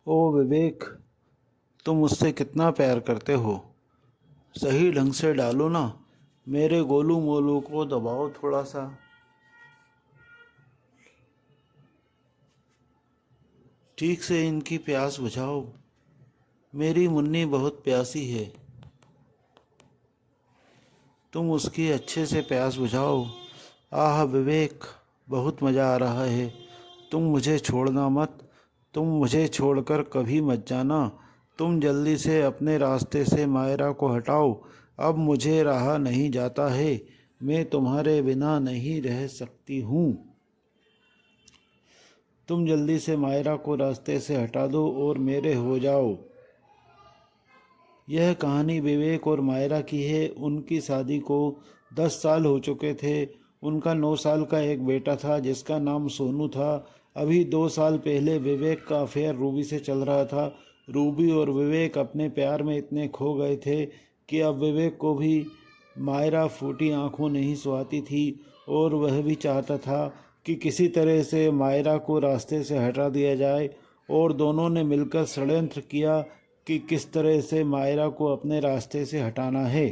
ओ विवेक, तुम मुझसे कितना प्यार करते हो। सही ढंग से डालो ना, मेरे गोलू मोलू को दबाओ थोड़ा सा। ठीक से इनकी प्यास बुझाओ। मेरी मुन्नी बहुत प्यासी है, तुम उसकी अच्छे से प्यास बुझाओ। आह विवेक, बहुत मज़ा आ रहा है। तुम मुझे छोड़ना मत, तुम मुझे छोड़कर कभी मत जाना। तुम जल्दी से अपने रास्ते से मायरा को हटाओ। अब मुझे रहा नहीं जाता है, मैं तुम्हारे बिना नहीं रह सकती हूँ। तुम जल्दी से मायरा को रास्ते से हटा दो और मेरे हो जाओ। यह कहानी विवेक और मायरा की है। उनकी शादी को 10 साल हो चुके थे। उनका 9 साल का एक बेटा था जिसका नाम सोनू था। अभी 2 साल पहले विवेक का अफेयर रूबी से चल रहा था। रूबी और विवेक अपने प्यार में इतने खो गए थे कि अब विवेक को भी मायरा फूटी आंखों नहीं सुहाती थी और वह भी चाहता था कि किसी तरह से मायरा को रास्ते से हटा दिया जाए। और दोनों ने मिलकर षड्यंत्र किया कि किस तरह से मायरा को अपने रास्ते से हटाना है।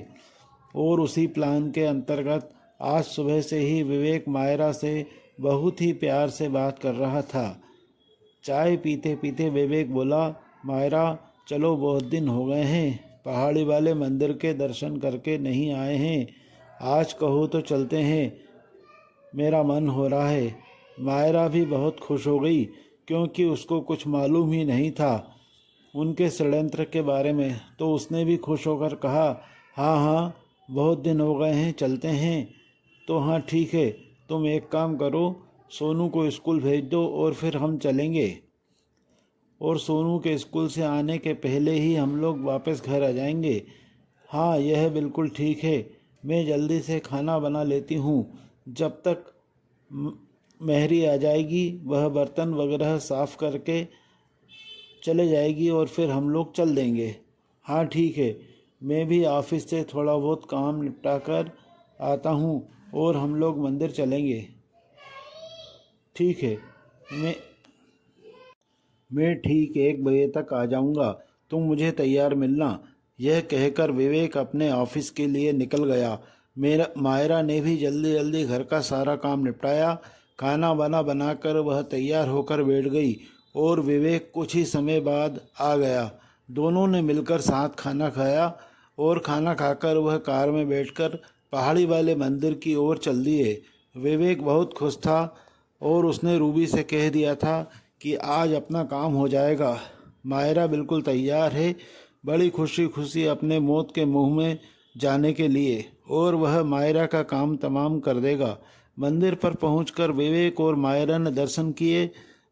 और उसी प्लान के अंतर्गत आज सुबह से ही विवेक मायरा से बहुत ही प्यार से बात कर रहा था। चाय पीते पीते विवेक बोला, मायरा चलो, बहुत दिन हो गए हैं, पहाड़ी वाले मंदिर के दर्शन करके नहीं आए हैं। आज कहो तो चलते हैं, मेरा मन हो रहा है। मायरा भी बहुत खुश हो गई क्योंकि उसको कुछ मालूम ही नहीं था उनके षड्यंत्र के बारे में। तो उसने भी खुश होकर कहा, हाँ हाँ, बहुत दिन हो गए हैं, चलते हैं। तो हाँ ठीक है, तुम एक काम करो, सोनू को स्कूल भेज दो और फिर हम चलेंगे। और सोनू के स्कूल से आने के पहले ही हम लोग वापस घर आ जाएंगे। हाँ यह बिल्कुल ठीक है, मैं जल्दी से खाना बना लेती हूँ। जब तक मेहरी आ जाएगी वह बर्तन वगैरह साफ़ करके चले जाएगी और फिर हम लोग चल देंगे। हाँ ठीक है, मैं भी ऑफिस से थोड़ा बहुत काम निपटा कर आता हूँ और हम लोग मंदिर चलेंगे। ठीक है, मैं ठीक 1 बजे तक आ जाऊँगा, तुम मुझे तैयार मिलना। यह कहकर विवेक अपने ऑफिस के लिए निकल गया। मेरा मायरा ने भी जल्दी जल्दी घर का सारा काम निपटाया। खाना बना बनाकर वह तैयार होकर बैठ गई और विवेक कुछ ही समय बाद आ गया। दोनों ने मिलकर साथ खाना खाया और खाना खाकर वह कार में बैठकर पहाड़ी वाले मंदिर की ओर चल दिए। विवेक बहुत खुश था और उसने रूबी से कह दिया था कि आज अपना काम हो जाएगा। मायरा बिल्कुल तैयार है, बड़ी खुशी खुशी अपने मौत के मुंह में जाने के लिए, और वह मायरा का काम तमाम कर देगा। मंदिर पर पहुंचकर विवेक और मायरा ने दर्शन किए।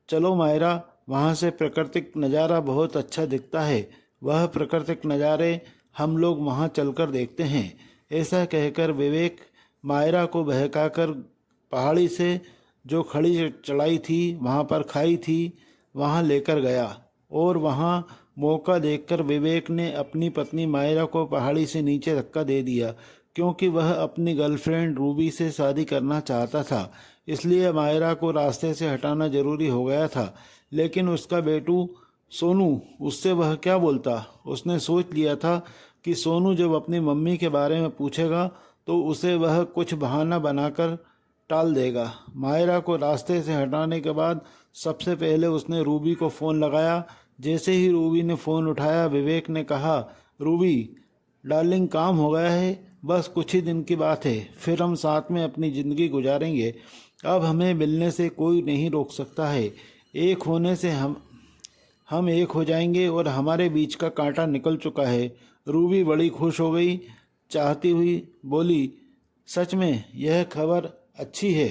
चलो मायरा, वहाँ से प्राकृतिक नज़ारा बहुत अच्छा दिखता है, वह प्राकृतिक नज़ारे हम लोग वहाँ चलकर देखते हैं। ऐसा कहकर विवेक मायरा को बहकाकर पहाड़ी से जो खड़ी चढ़ाई थी वहाँ पर खाई थी वहाँ लेकर गया। और वहाँ मौका देखकर विवेक ने अपनी पत्नी मायरा को पहाड़ी से नीचे धक्का दे दिया, क्योंकि वह अपनी गर्लफ्रेंड रूबी से शादी करना चाहता था। इसलिए मायरा को रास्ते से हटाना जरूरी हो गया था। लेकिन उसका बेटू सोनू, उससे वह क्या बोलता। उसने सोच लिया था कि सोनू जब अपनी मम्मी के बारे में पूछेगा तो उसे वह कुछ बहाना बनाकर टाल देगा। मायरा को रास्ते से हटाने के बाद सबसे पहले उसने रूबी को फ़ोन लगाया। जैसे ही रूबी ने फ़ोन उठाया, विवेक ने कहा, रूबी डार्लिंग, काम हो गया है, बस कुछ ही दिन की बात है, फिर हम साथ में अपनी ज़िंदगी गुजारेंगे। अब हमें मिलने से कोई नहीं रोक सकता है। एक होने से हम एक हो जाएंगे और हमारे बीच का कांटा निकल चुका है। रूबी बड़ी खुश हो गई, चाहती हुई बोली, सच में यह खबर अच्छी है।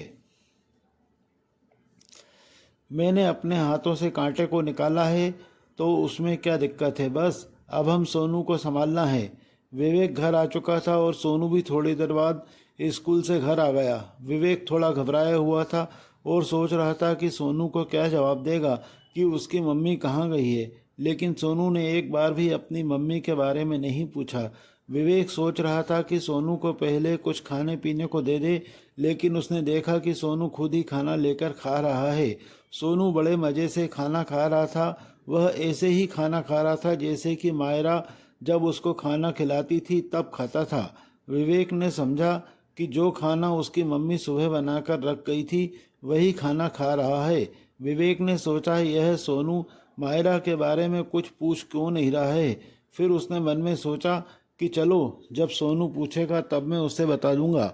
मैंने अपने हाथों से कांटे को निकाला है तो उसमें क्या दिक्कत है, बस अब हम सोनू को संभालना है। विवेक घर आ चुका था और सोनू भी थोड़ी देर बाद स्कूल से घर आ गया। विवेक थोड़ा घबराया हुआ था और सोच रहा था कि सोनू को क्या जवाब देगा कि उसकी मम्मी कहाँ गई है। लेकिन सोनू ने एक बार भी अपनी मम्मी के बारे में नहीं पूछा। विवेक सोच रहा था कि सोनू को पहले कुछ खाने पीने को दे दे, लेकिन उसने देखा कि सोनू खुद ही खाना लेकर खा रहा है। सोनू बड़े मज़े से खाना खा रहा था वह ऐसे ही खाना खा रहा था जैसे कि मायरा जब उसको खाना खिलाती थी तब खाता था। विवेक ने समझा कि जो खाना उसकी मम्मी सुबह बनाकर रख गई थी वही खाना खा रहा है। विवेक ने सोचा, यह सोनू मायरा के बारे में कुछ पूछ क्यों नहीं रहा है। फिर उसने मन में सोचा कि चलो जब सोनू पूछेगा तब मैं उसे बता दूंगा।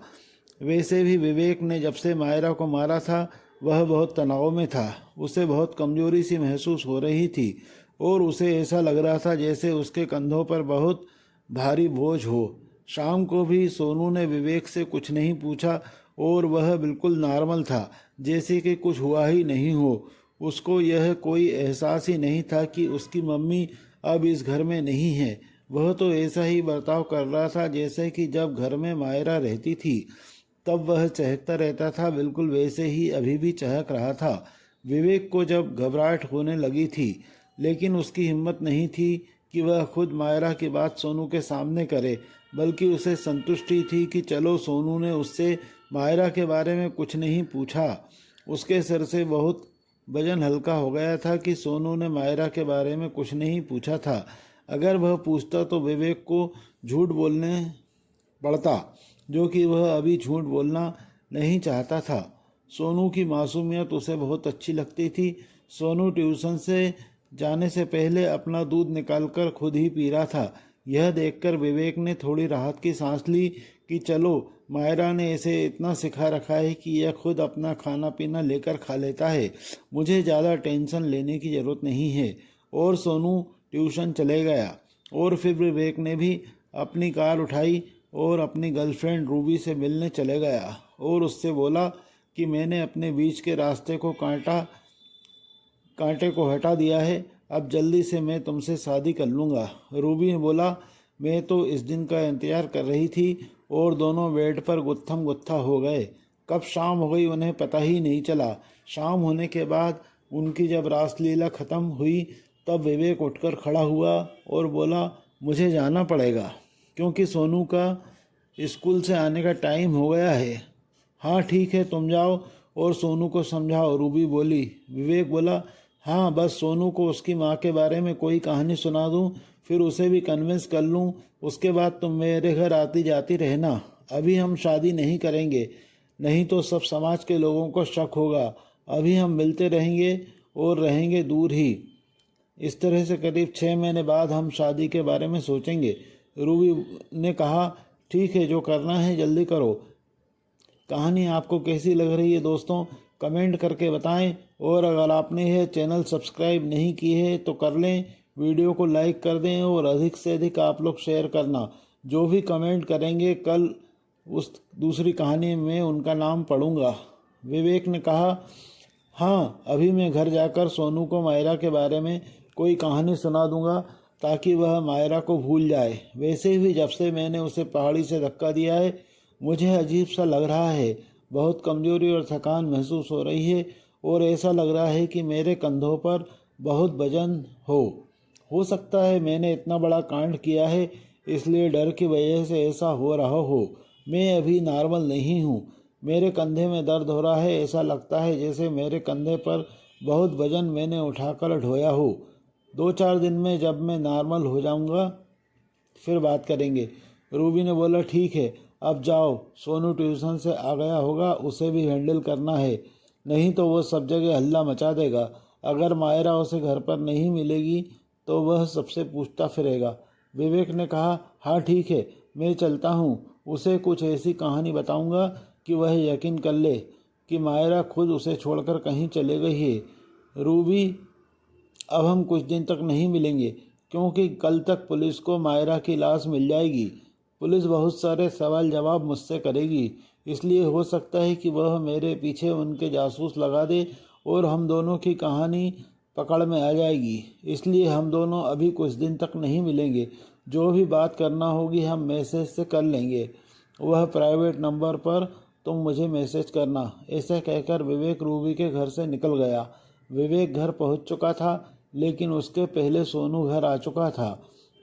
वैसे भी विवेक ने जब से मायरा को मारा था वह बहुत तनाव में था। उसे बहुत कमजोरी सी महसूस हो रही थी और उसे ऐसा लग रहा था जैसे उसके कंधों पर बहुत भारी बोझ हो। शाम को भी सोनू ने विवेक से कुछ नहीं पूछा और वह बिल्कुल नॉर्मल था, जैसे कि कुछ हुआ ही नहीं हो। उसको यह कोई एहसास ही नहीं था कि उसकी मम्मी अब इस घर में नहीं है। वह तो ऐसा ही बर्ताव कर रहा था जैसे कि जब घर में मायरा रहती थी तब वह चहकता रहता था, बिल्कुल वैसे ही अभी भी चहक रहा था। विवेक को जब घबराहट होने लगी थी, लेकिन उसकी हिम्मत नहीं थी कि वह खुद मायरा की बात सोनू के सामने करे, बल्कि उसे संतुष्टि थी कि चलो सोनू ने उससे मायरा के बारे में कुछ नहीं पूछा। उसके सिर से बहुत वजन हल्का हो गया था कि सोनू ने मायरा के बारे में कुछ नहीं पूछा था। अगर वह पूछता तो विवेक को झूठ बोलने पड़ता, जो कि वह अभी झूठ बोलना नहीं चाहता था। सोनू की मासूमियत उसे बहुत अच्छी लगती थी। सोनू ट्यूशन से जाने से पहले अपना दूध निकालकर खुद ही पी रहा था। यह देखकर विवेक ने थोड़ी राहत की सांस ली कि चलो मायरा ने इसे इतना सिखा रखा है कि यह खुद अपना खाना पीना लेकर खा लेता है, मुझे ज़्यादा टेंशन लेने की ज़रूरत नहीं है। और सोनू ट्यूशन चले गया और फिर विवेक ने भी अपनी कार उठाई और अपनी गर्लफ्रेंड रूबी से मिलने चले गया और उससे बोला कि मैंने अपने बीच के रास्ते को कांटे को हटा दिया है, अब जल्दी से मैं तुमसे शादी कर लूँगा। रूबी ने बोला, मैं तो इस दिन का इंतज़ार कर रही थी। और दोनों बेड पर गुत्थम गुत्था हो गए। कब शाम हो गई उन्हें पता ही नहीं चला। शाम होने के बाद उनकी जब रासलीला ख़त्म हुई तब विवेक उठकर खड़ा हुआ और बोला, मुझे जाना पड़ेगा क्योंकि सोनू का स्कूल से आने का टाइम हो गया है। हाँ ठीक है, तुम जाओ और सोनू को समझाओ, रूबी बोली। विवेक बोला, हाँ बस सोनू को उसकी माँ के बारे में कोई कहानी सुना दूँ, फिर उसे भी कन्विंस कर लूँ, उसके बाद तुम मेरे घर आती जाती रहना। अभी हम शादी नहीं करेंगे, नहीं तो सब समाज के लोगों को शक होगा। अभी हम मिलते रहेंगे और रहेंगे दूर ही। इस तरह से करीब 6 महीने बाद हम शादी के बारे में सोचेंगे। रूबी ने कहा, ठीक है, जो करना है जल्दी करो। कहानी आपको कैसी लग रही है दोस्तों, कमेंट करके बताएं। और अगर आपने यह चैनल सब्सक्राइब नहीं की है तो कर लें, वीडियो को लाइक कर दें और अधिक से अधिक आप लोग शेयर करना। जो भी कमेंट करेंगे कल उस दूसरी कहानी में उनका नाम पढ़ूंगा। विवेक ने कहा, हाँ अभी मैं घर जाकर सोनू को मायरा के बारे में कोई कहानी सुना दूंगा ताकि वह मायरा को भूल जाए। वैसे भी जब से मैंने उसे पहाड़ी से धक्का दिया है मुझे अजीब सा लग रहा है, बहुत कमजोरी और थकान महसूस हो रही है और ऐसा लग रहा है कि मेरे कंधों पर बहुत वजन हो सकता है मैंने इतना बड़ा कांड किया है इसलिए डर की वजह से ऐसा हो रहा हो। मैं अभी नॉर्मल नहीं हूँ, मेरे कंधे में दर्द हो रहा है, ऐसा लगता है जैसे मेरे कंधे पर बहुत वजन मैंने उठाकर ढोया हो। 2-4 दिन में जब मैं नॉर्मल हो जाऊँगा फिर बात करेंगे। रूबी ने बोला, ठीक है, अब जाओ, सोनू ट्यूशन से आ गया होगा, उसे भी हैंडल करना है, नहीं तो वो सब जगह हल्ला मचा देगा। अगर मायरा उसे घर पर नहीं मिलेगी तो वह सबसे पूछता फिरेगा। विवेक ने कहा, हाँ ठीक है, मैं चलता हूँ, उसे कुछ ऐसी कहानी बताऊँगा कि वह यकीन कर ले कि मायरा खुद उसे छोड़कर कहीं चले गई है। रूबी, अब हम कुछ दिन तक नहीं मिलेंगे क्योंकि कल तक पुलिस को मायरा की लाश मिल जाएगी। पुलिस बहुत सारे सवाल जवाब मुझसे करेगी, इसलिए हो सकता है कि वह मेरे पीछे उनके जासूस लगा दे और हम दोनों की कहानी पकड़ में आ जाएगी। इसलिए हम दोनों अभी कुछ दिन तक नहीं मिलेंगे। जो भी बात करना होगी हम मैसेज से कर लेंगे, वह प्राइवेट नंबर पर तुम मुझे मैसेज करना। ऐसा कहकर विवेक रूबी के घर से निकल गया। विवेक घर पहुंच चुका था लेकिन उसके पहले सोनू घर आ चुका था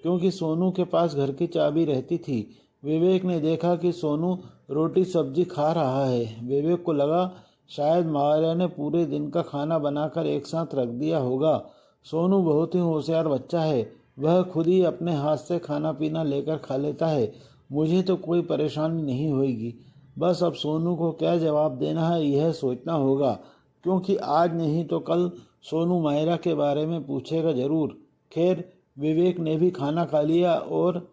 क्योंकि सोनू के पास घर की चाबी रहती थी। विवेक ने देखा कि सोनू रोटी सब्जी खा रहा है। विवेक को लगा शायद माया ने पूरे दिन का खाना बनाकर एक साथ रख दिया होगा। सोनू बहुत ही होशियार बच्चा है, वह खुद ही अपने हाथ से खाना पीना लेकर खा लेता है। मुझे तो कोई परेशानी नहीं होगी। बस अब सोनू को क्या जवाब देना है यह सोचना होगा, क्योंकि आज नहीं तो कल सोनू मायरा के बारे में पूछेगा जरूर। खैर, विवेक ने भी खाना लिया और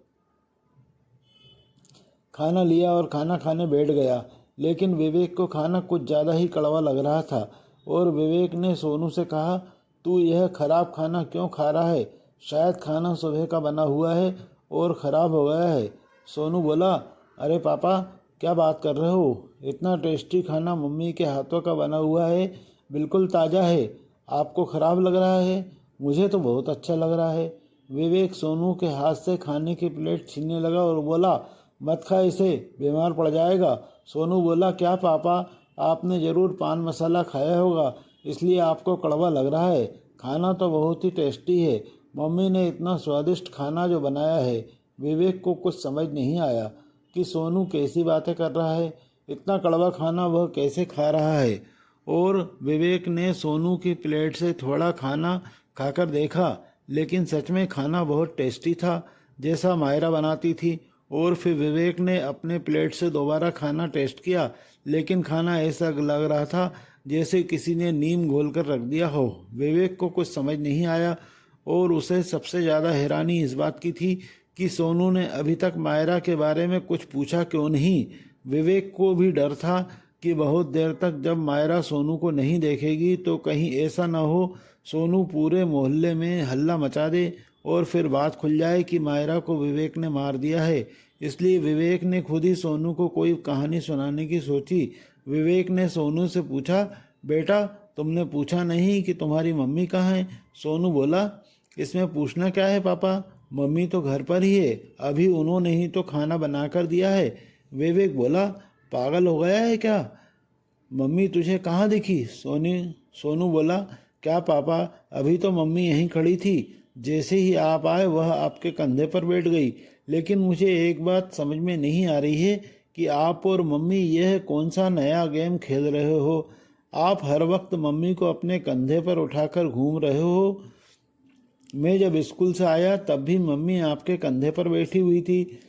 खाना खाने बैठ गया। लेकिन विवेक को खाना कुछ ज़्यादा ही कड़वा लग रहा था और विवेक ने सोनू से कहा, तू यह खराब खाना क्यों खा रहा है? शायद खाना सुबह का बना हुआ है और ख़राब हो गया है। सोनू बोला, अरे पापा, क्या बात कर रहे हो? इतना टेस्टी खाना मम्मी के हाथों का बना हुआ है, बिल्कुल ताज़ा है। आपको ख़राब लग रहा है? मुझे तो बहुत अच्छा लग रहा है। विवेक सोनू के हाथ से खाने की प्लेट छीनने लगा और बोला, मत खा इसे, बीमार पड़ जाएगा। सोनू बोला, क्या पापा, आपने ज़रूर पान मसाला खाया होगा, इसलिए आपको कड़वा लग रहा है। खाना तो बहुत ही टेस्टी है। मम्मी ने इतना स्वादिष्ट खाना जो बनाया है। विवेक को कुछ समझ नहीं आया कि सोनू कैसी बातें कर रहा है। इतना कड़वा खाना वह कैसे खा रहा है। और विवेक ने सोनू की प्लेट से थोड़ा खाना खाकर देखा, लेकिन सच में खाना बहुत टेस्टी था, जैसा मायरा बनाती थी। और फिर विवेक ने अपने प्लेट से दोबारा खाना टेस्ट किया, लेकिन खाना ऐसा लग रहा था जैसे किसी ने नीम घोल कर रख दिया हो। विवेक को कुछ समझ नहीं आया और उसे सबसे ज़्यादा हैरानी इस बात की थी कि सोनू ने अभी तक मायरा के बारे में कुछ पूछा क्यों नहीं। विवेक को भी डर था कि बहुत देर तक जब मायरा सोनू को नहीं देखेगी तो कहीं ऐसा न हो सोनू पूरे मोहल्ले में हल्ला मचा दे और फिर बात खुल जाए कि मायरा को विवेक ने मार दिया है। इसलिए विवेक ने खुद ही सोनू को कोई कहानी सुनाने की सोची। विवेक ने सोनू से पूछा, बेटा, तुमने पूछा नहीं कि तुम्हारी मम्मी कहाँ है? सोनू बोला, इसमें पूछना क्या है पापा, मम्मी तो घर पर ही है, अभी उन्होंने ही तो खाना बना कर दिया है। विवेक बोला, पागल हो गया है क्या? मम्मी तुझे कहाँ दिखी? सोनू बोला, क्या पापा, अभी तो मम्मी यहीं खड़ी थी, जैसे ही आप आए वह आपके कंधे पर बैठ गई। लेकिन मुझे एक बात समझ में नहीं आ रही है कि आप और मम्मी यह कौन सा नया गेम खेल रहे हो। आप हर वक्त मम्मी को अपने कंधे पर उठाकर घूम रहे हो। मैं जब स्कूल से आया तब भी मम्मी आपके कंधे पर बैठी हुई थी।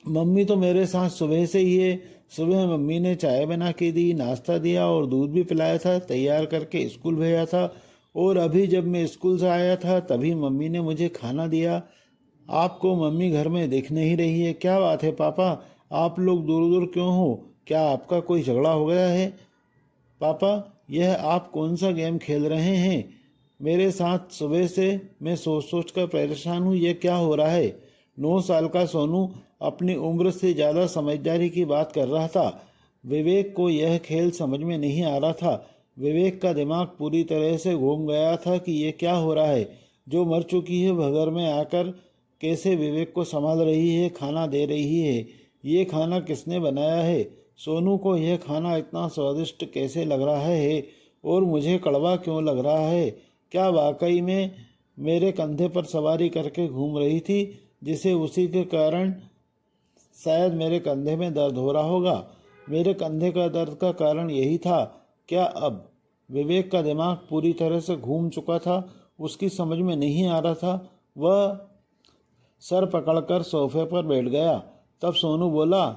मम्मी तो मेरे साथ सुबह से ही है। सुबह मम्मी ने चाय बना के दी, नाश्ता दिया और दूध भी पिलाया था, तैयार करके स्कूल भेजा था। और अभी जब मैं स्कूल से आया था तभी मम्मी ने मुझे खाना दिया। आपको मम्मी घर में दिख नहीं रही है, क्या बात है पापा, आप लोग दूर दूर क्यों हो? क्या आपका कोई झगड़ा हो गया है? पापा, यह आप कौन सा गेम खेल रहे हैं मेरे साथ? सुबह से मैं सोच कर परेशान हूँ, यह क्या हो रहा है? 9 साल का सोनू अपनी उम्र से ज़्यादा समझदारी की बात कर रहा था। विवेक को यह खेल समझ में नहीं आ रहा था। विवेक का दिमाग पूरी तरह से घूम गया था कि यह क्या हो रहा है। जो मर चुकी है वह घर में आकर कैसे विवेक को संभाल रही है, खाना दे रही है। ये खाना किसने बनाया है? सोनू को यह खाना इतना स्वादिष्ट कैसे लग रहा है और मुझे कड़वा क्यों लग रहा है? क्या वाकई में मेरे कंधे पर सवारी करके घूम रही थी, जिसे उसी के कारण शायद मेरे कंधे में दर्द हो रहा होगा। मेरे कंधे का दर्द का कारण यही था क्या? अब विवेक का दिमाग पूरी तरह से घूम चुका था, उसकी समझ में नहीं आ रहा था। वह सर पकड़कर सोफे पर बैठ गया। तब सोनू बोला,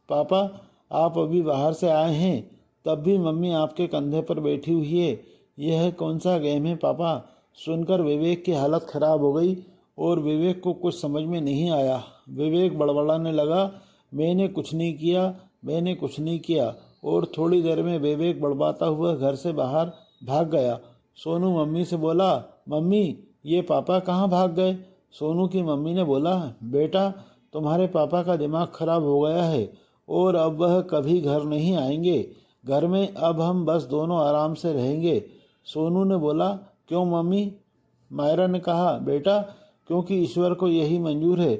पापा, आप अभी बाहर से आए हैं, तब भी मम्मी आपके कंधे पर बैठी हुई है। यह कौन सा गेम है पापा? सुनकर विवेक की हालत खराब हो गई और विवेक को कुछ समझ में नहीं आया। विवेक बड़बड़ाने लगा, मैंने कुछ नहीं किया, मैंने कुछ नहीं किया। और थोड़ी देर में विवेक बड़बाता हुआ घर से बाहर भाग गया। सोनू मम्मी से बोला, मम्मी, ये पापा कहाँ भाग गए? सोनू की मम्मी ने बोला, बेटा, तुम्हारे पापा का दिमाग खराब हो गया है और अब वह कभी घर नहीं आएंगे। घर में अब हम बस दोनों आराम से रहेंगे। सोनू ने बोला, क्यों मम्मी? मायरा ने कहा, बेटा, क्योंकि ईश्वर को यही मंजूर है।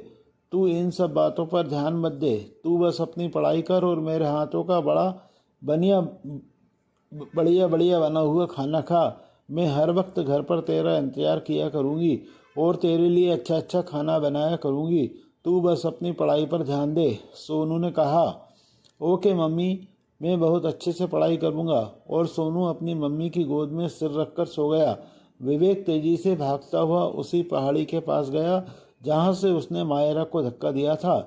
तू इन सब बातों पर ध्यान मत दे, तू बस अपनी पढ़ाई कर और मेरे हाथों का बढ़िया बढ़िया बना हुआ खाना खा। मैं हर वक्त घर पर तेरा इंतज़ार किया करूँगी और तेरे लिए अच्छा अच्छा खाना बनाया करूँगी। तू बस अपनी पढ़ाई पर ध्यान दे। सोनू ने कहा, ओके मम्मी, मैं बहुत अच्छे से पढ़ाई करूँगा। और सोनू अपनी मम्मी की गोद में सिर रखकर सो गया। विवेक तेजी से भागता हुआ उसी पहाड़ी के पास गया जहाँ से उसने मायरा को धक्का दिया था।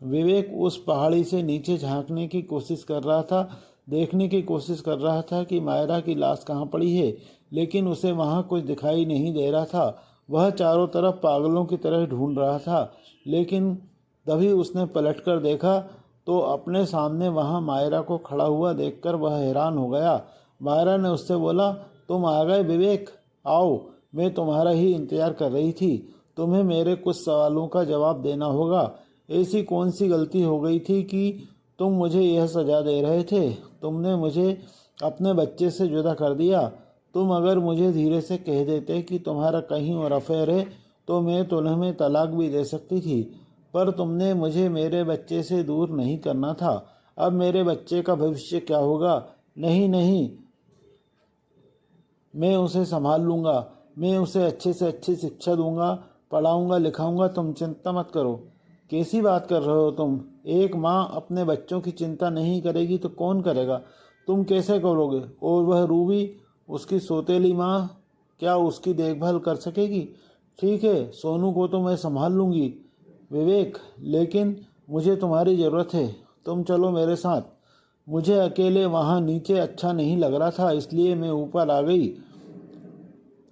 विवेक उस पहाड़ी से नीचे झांकने की कोशिश कर रहा था, देखने की कोशिश कर रहा था कि मायरा की लाश कहाँ पड़ी है, लेकिन उसे वहाँ कुछ दिखाई नहीं दे रहा था। वह चारों तरफ पागलों की तरह ढूंढ रहा था, लेकिन तभी उसने पलटकर देखा तो अपने सामने वहाँ मायरा को खड़ा हुआ देखकर वह हैरान हो गया। मायरा ने उससे बोला, तुम आ गए विवेक, आओ, मैं तुम्हारा ही इंतजार कर रही थी। तुम्हें मेरे कुछ सवालों का जवाब देना होगा। ऐसी कौन सी गलती हो गई थी कि तुम मुझे यह सजा दे रहे थे? तुमने मुझे अपने बच्चे से जुदा कर दिया। तुम अगर मुझे धीरे से कह देते कि तुम्हारा कहीं और अफेयर है तो मैं तुम्हें तलाक भी दे सकती थी, पर तुमने मुझे मेरे बच्चे से दूर नहीं करना था। अब मेरे बच्चे का भविष्य क्या होगा? नहीं नहीं, मैं उसे संभाल लूँगा। मैं उसे अच्छे से अच्छी शिक्षा दूंगा, पढ़ाऊँगा लिखाऊँगा, तुम चिंता मत करो। कैसी बात कर रहे हो तुम? एक माँ अपने बच्चों की चिंता नहीं करेगी तो कौन करेगा? तुम कैसे करोगे? और वह रूबी, उसकी सौतेली माँ, क्या उसकी देखभाल कर सकेगी? ठीक है, सोनू को तो मैं संभाल लूँगी विवेक, लेकिन मुझे तुम्हारी ज़रूरत है। तुम चलो मेरे साथ। मुझे अकेले वहाँ नीचे अच्छा नहीं लग रहा था, इसलिए मैं ऊपर आ गई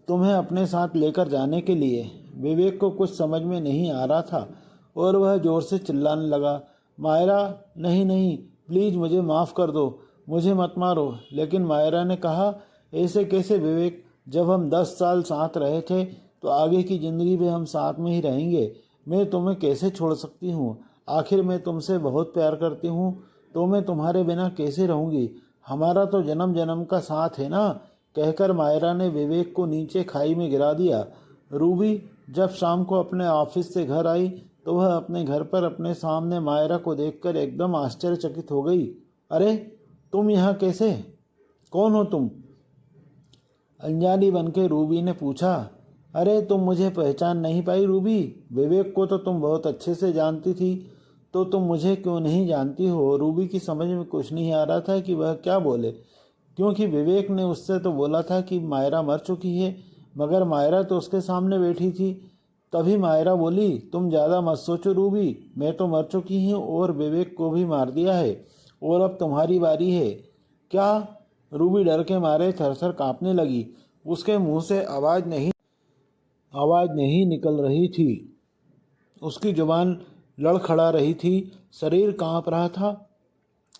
तुम्हें अपने साथ लेकर जाने के लिए। विवेक को कुछ समझ में नहीं आ रहा था और वह जोर से चिल्लाने लगा, मायरा, नहीं नहीं, प्लीज़ मुझे माफ़ कर दो, मुझे मत मारो। लेकिन मायरा ने कहा, ऐसे कैसे विवेक? जब हम 10 साल साथ रहे थे तो आगे की ज़िंदगी में हम साथ में ही रहेंगे। मैं तुम्हें कैसे छोड़ सकती हूँ? आखिर मैं तुमसे बहुत प्यार करती हूँ, तो मैं तुम्हारे बिना कैसे रहूँगी? हमारा तो जन्म जन्म का साथ है ना। कहकर मायरा ने विवेक को नीचे खाई में गिरा दिया। रूबी जब शाम को अपने ऑफिस से घर आई तो वह अपने घर पर अपने सामने मायरा को देखकर एकदम आश्चर्यचकित हो गई। अरे, तुम यहाँ कैसे? कौन हो तुम? अनजानी बनके रूबी ने पूछा। अरे, तुम मुझे पहचान नहीं पाई रूबी? विवेक को तो तुम बहुत अच्छे से जानती थी, तो तुम मुझे क्यों नहीं जानती हो? रूबी की समझ में कुछ नहीं आ रहा था कि वह क्या बोले, क्योंकि विवेक ने उससे तो बोला था कि मायरा मर चुकी है, मगर मायरा तो उसके सामने बैठी थी। तभी मायरा बोली, तुम ज़्यादा मत सोचो रूबी, मैं तो मर चुकी हूँ और विवेक को भी मार दिया है, और अब तुम्हारी बारी है। क्या? रूबी डर के मारे थरथर कांपने लगी। उसके मुंह से आवाज़ नहीं निकल रही थी। उसकी जुबान लड़खड़ा रही थी, शरीर कांप रहा था।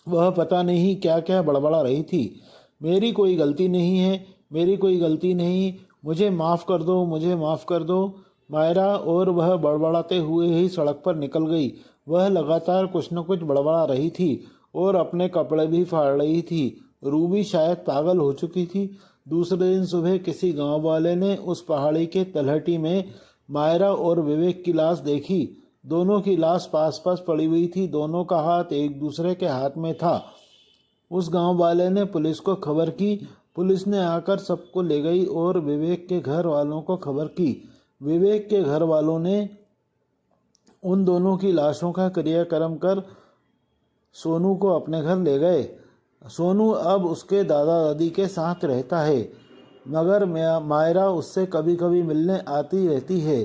वह पता नहीं क्या क्या बड़बड़ा रही थी। मेरी कोई गलती नहीं है, मेरी कोई गलती नहीं, मुझे माफ़ कर दो, मुझे माफ़ कर दो मायरा। और वह बड़बड़ाते हुए ही सड़क पर निकल गई। वह लगातार कुछ न कुछ बड़बड़ा रही थी और अपने कपड़े भी फाड़ रही थी। रूबी शायद पागल हो चुकी थी। दूसरे दिन सुबह किसी गांव वाले ने उस पहाड़ी के तलहटी में मायरा और विवेक की लाश देखी। दोनों की लाश पास पास पड़ी हुई थी, दोनों का हाथ एक दूसरे के हाथ में था। उस गांव वाले ने पुलिस को खबर की। पुलिस ने आकर सबको ले गई और विवेक के घर वालों को खबर की। विवेक के घर वालों ने उन दोनों की लाशों का क्रियाक्रम कर सोनू को अपने घर ले गए। सोनू अब उसके दादा दादी के साथ रहता है, मगर मायरा उससे कभी कभी मिलने आती रहती है।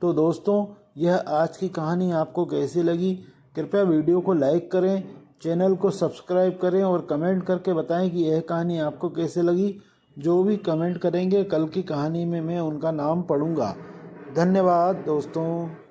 तो दोस्तों, यह आज की कहानी आपको कैसी लगी? कृपया वीडियो को लाइक करें, चैनल को सब्सक्राइब करें और कमेंट करके बताएं कि यह कहानी आपको कैसे लगी। जो भी कमेंट करेंगे कल की कहानी में मैं उनका नाम पढ़ूंगा। धन्यवाद दोस्तों।